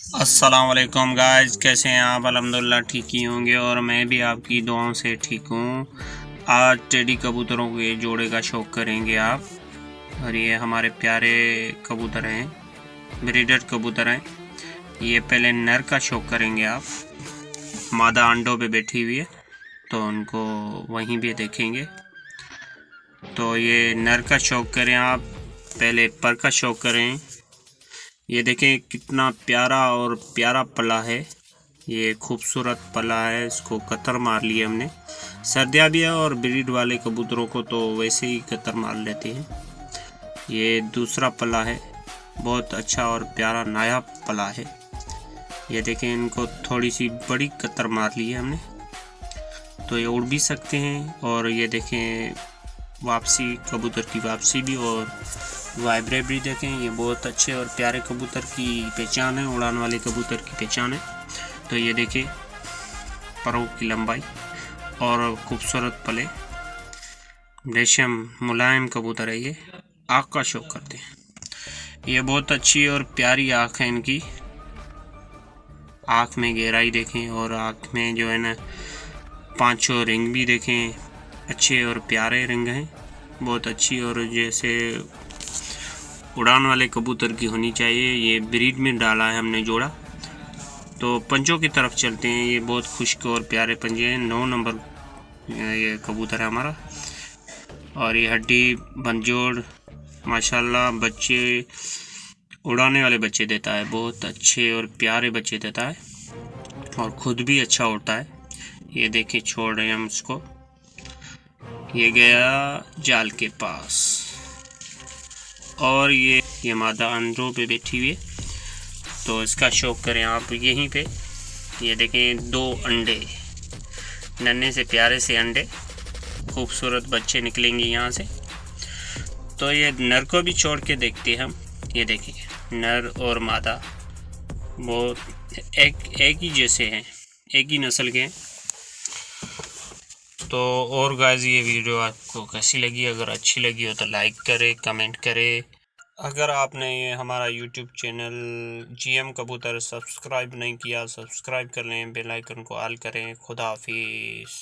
अस्सलाम वालेकुम गाइस, कैसे हैं आप? अल्हम्दुलिल्लाह ठीक ही होंगे और मैं भी आपकी दुआओं से ठीक हूँ। आज टेडी कबूतरों के जोड़े का शौक़ करेंगे आप। और ये हमारे प्यारे कबूतर हैं, ब्रीडर कबूतर हैं। ये पहले नर का शौक़ करेंगे आप। मादा अंडों पे बैठी हुई है तो उनको वहीं भी देखेंगे। तो ये नर का शौक़ करें आप, पहले पर का शौक़ करें। ये देखें कितना प्यारा पला है। ये खूबसूरत पला है, इसको कतर मार लिया हमने। सर्दियाँ भी है और ब्रीड वाले कबूतरों को तो वैसे ही कतर मार लेते हैं। ये दूसरा पला है, बहुत अच्छा और प्यारा नया पला है। ये देखें, इनको थोड़ी सी बड़ी कतर मार ली है हमने, तो ये उड़ भी सकते हैं। और ये देखें वापसी, कबूतर की वापसी भी और वाइब्रेट भी देखें। ये बहुत अच्छे और प्यारे कबूतर की पहचान है, उड़ान वाले कबूतर की पहचान है। तो ये देखिए परों की लंबाई और खूबसूरत पले, रेशम मुलायम कबूतर है। ये आँख का शौक़ करते हैं। ये बहुत अच्छी और प्यारी आँख है इनकी। आँख में गहराई देखें और आँख में जो है ना 5 रिंग भी देखें, अच्छे और प्यारे रिंग हैं, बहुत अच्छी और जैसे उड़ान वाले कबूतर की होनी चाहिए। ये ब्रीड में डाला है हमने जोड़ा। तो पंजों की तरफ चलते हैं। ये बहुत खुश्क और प्यारे पंजे हैं। 9 नंबर ये कबूतर है हमारा। और ये हड्डी बंजोड़ माशाल्लाह बच्चे, उड़ाने वाले बच्चे देता है, बहुत अच्छे और प्यारे बच्चे देता है और ख़ुद भी अच्छा उड़ता है। ये देखिए छोड़ रहे हैं हम उसको। ये गया जाल के पास और ये मादा अंडों पे बैठी हुई है, तो इसका शौक़ करें आप यहीं पे। ये देखें 2 अंडे, नन्हे से प्यारे से अंडे, खूबसूरत बच्चे निकलेंगे यहाँ से। तो ये नर को भी छोड़ के देखते हैं हम। ये देखिए नर और मादा वो एक ही जैसे हैं, एक ही नस्ल के हैं। तो और गाइस, ये वीडियो आपको कैसी लगी? अगर अच्छी लगी हो तो लाइक करें, कमेंट करें। अगर आपने ये हमारा यूट्यूब चैनल जीएम कबूतर सब्सक्राइब नहीं किया, सब्सक्राइब कर लें, बेल आइकन को ऑल करें। खुदा हाफिज़।